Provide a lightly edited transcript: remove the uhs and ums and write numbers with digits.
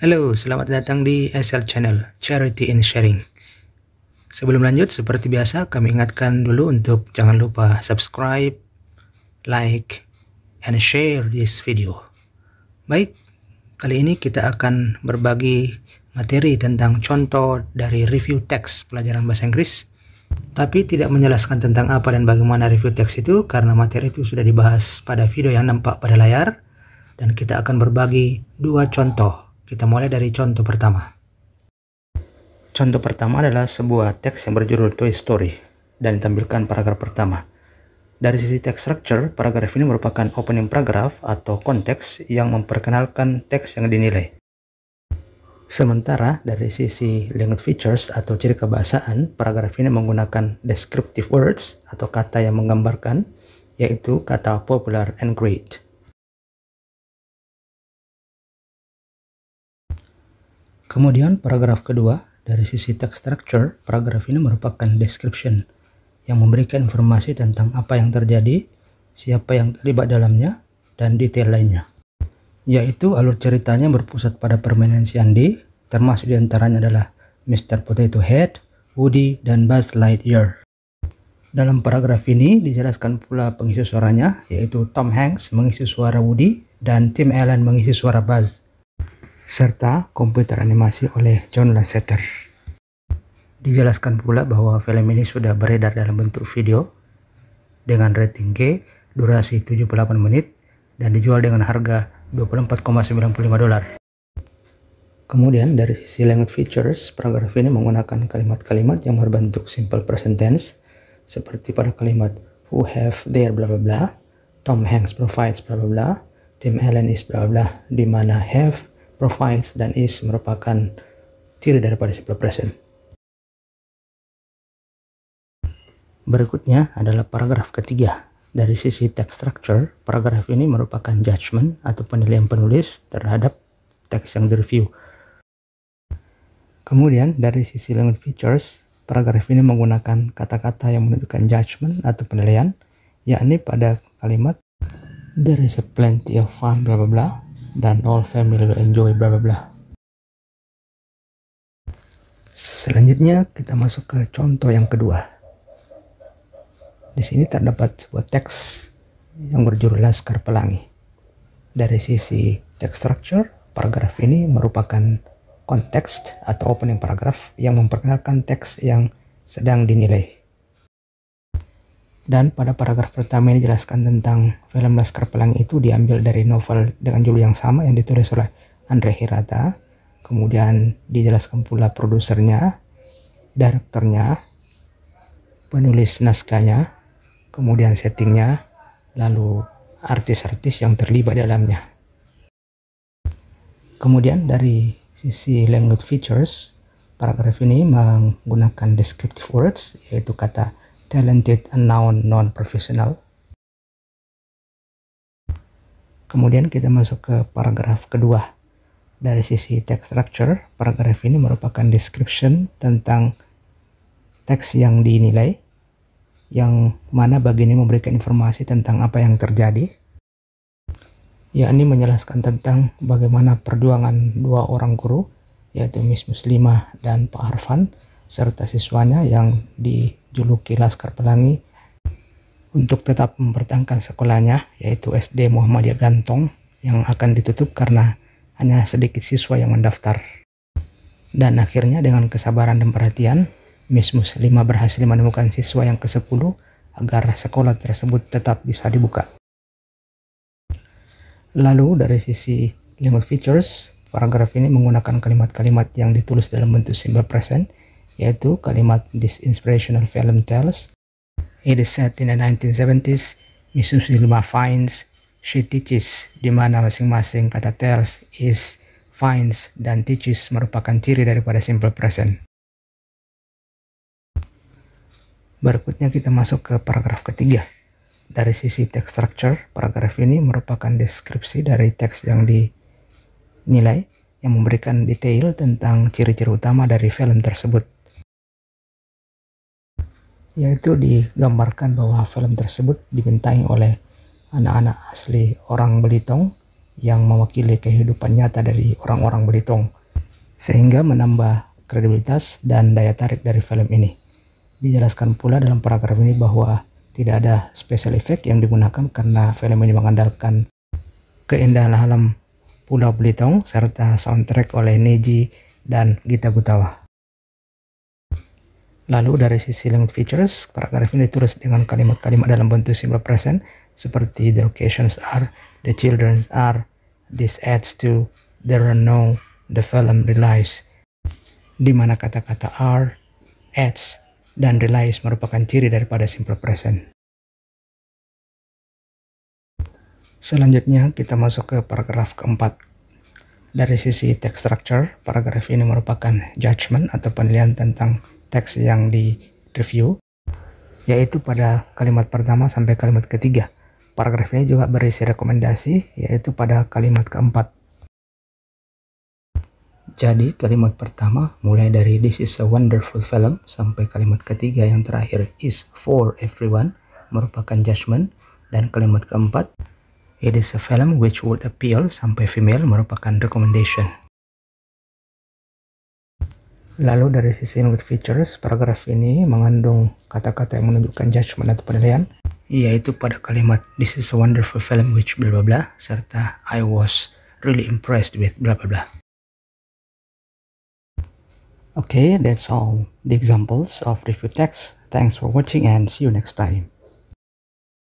Halo, selamat datang di SL Channel, Charity in Sharing. Sebelum lanjut, seperti biasa, kami ingatkan dulu untuk jangan lupa subscribe, like, and share this video. Baik, kali ini kita akan berbagi materi tentang contoh dari review teks pelajaran bahasa Inggris, tapi tidak menjelaskan tentang apa dan bagaimana review teks itu karena materi itu sudah dibahas pada video yang nampak pada layar, dan kita akan berbagi dua contoh. Kita mulai dari contoh pertama. Contoh pertama adalah sebuah teks yang berjudul Toy Story dan ditampilkan paragraf pertama. Dari sisi text structure, paragraf ini merupakan opening paragraph atau konteks yang memperkenalkan teks yang dinilai. Sementara dari sisi language features atau ciri kebahasaan, paragraf ini menggunakan descriptive words atau kata yang menggambarkan, yaitu kata popular and great. Kemudian paragraf kedua, dari sisi text structure, paragraf ini merupakan description yang memberikan informasi tentang apa yang terjadi, siapa yang terlibat dalamnya, dan detail lainnya. Yaitu alur ceritanya berpusat pada permainan si Andy, termasuk diantaranya adalah Mr. Potato Head, Woody, dan Buzz Lightyear. Dalam paragraf ini dijelaskan pula pengisi suaranya, yaitu Tom Hanks mengisi suara Woody dan Tim Allen mengisi suara Buzz, serta komputer animasi oleh John Lasseter. Dijelaskan pula bahwa film ini sudah beredar dalam bentuk video dengan rating G, durasi 78 menit, dan dijual dengan harga $24,95. Kemudian dari sisi language features, paragraf ini menggunakan kalimat-kalimat yang berbentuk simple present tense, seperti pada kalimat who have their bla bla bla, Tom Hanks provides bla bla bla, Tim Allen is bla bla, di mana have, provides, dan is merupakan ciri daripada simple present. Berikutnya adalah paragraf ketiga. Dari sisi text structure, paragraf ini merupakan judgment atau penilaian penulis terhadap teks yang direview. Kemudian dari sisi language features, paragraf ini menggunakan kata-kata yang menunjukkan judgment atau penilaian, yakni pada kalimat there is a plenty of fun bla bla bla, dan all family will enjoy bla bla bla. Selanjutnya kita masuk ke contoh yang kedua. Di sini terdapat sebuah teks yang berjudul Laskar Pelangi. Dari sisi text structure, paragraf ini merupakan konteks atau opening paragraph yang memperkenalkan teks yang sedang dinilai. Dan pada paragraf pertama ini dijelaskan tentang film Laskar Pelangi itu diambil dari novel dengan judul yang sama yang ditulis oleh Andre Hirata. Kemudian dijelaskan pula produsernya, direkturnya, penulis naskahnya, kemudian settingnya, lalu artis-artis yang terlibat dalamnya. Kemudian dari sisi language features, paragraf ini menggunakan descriptive words, yaitu kata talented, noun, non-professional. Kemudian kita masuk ke paragraf kedua. Dari sisi text structure, paragraf ini merupakan description tentang teks yang dinilai, yang mana bagian ini memberikan informasi tentang apa yang terjadi, yakni menjelaskan tentang bagaimana perjuangan dua orang guru, yaitu Miss Muslimah dan Pak Arfan, serta siswanya yang dijuluki Laskar Pelangi untuk tetap mempertahankan sekolahnya, yaitu SD Muhammadiyah Gantong, yang akan ditutup karena hanya sedikit siswa yang mendaftar. Dan akhirnya dengan kesabaran dan perhatian, Miss Muslimah berhasil menemukan siswa yang ke-10 agar sekolah tersebut tetap bisa dibuka. Lalu dari sisi language features, paragraf ini menggunakan kalimat-kalimat yang ditulis dalam bentuk simple present, yaitu kalimat this inspirational film tells, it is set in the 1970s, Miss Muslimah finds, she teaches, di mana masing-masing kata tells, is, finds, dan teaches merupakan ciri daripada simple present. Berikutnya kita masuk ke paragraf ketiga. Dari sisi text structure, paragraf ini merupakan deskripsi dari teks yang dinilai, yang memberikan detail tentang ciri-ciri utama dari film tersebut. Yaitu digambarkan bahwa film tersebut dibintangi oleh anak-anak asli orang Belitung yang mewakili kehidupan nyata dari orang-orang Belitung, sehingga menambah kredibilitas dan daya tarik dari film ini. Dijelaskan pula dalam paragraf ini bahwa tidak ada special effect yang digunakan karena film ini mengandalkan keindahan alam Pulau Belitung serta soundtrack oleh Neji dan Gita Gutawa. Lalu dari sisi language features, paragraf ini ditulis dengan kalimat-kalimat dalam bentuk simple present seperti the locations are, the children are, this adds to, there are no, the film relies, di mana kata-kata are, adds, dan relies merupakan ciri daripada simple present. Selanjutnya kita masuk ke paragraf keempat. Dari sisi text structure, paragraf ini merupakan judgment atau penilaian tentang teks yang di-review, yaitu pada kalimat pertama sampai kalimat ketiga. Paragraf ini juga berisi rekomendasi, yaitu pada kalimat keempat. Jadi kalimat pertama mulai dari this is a wonderful film sampai kalimat ketiga yang terakhir is for everyone merupakan judgment, dan kalimat keempat it is a film which would appeal sampai female merupakan recommendation. Lalu dari sisi language features, paragraf ini mengandung kata-kata yang menunjukkan judgment atau penilaian, yaitu pada kalimat this is a wonderful film which blah blah blah serta I was really impressed with blah blah blah. Okay, that's all the examples of review text. Thanks for watching and see you next time.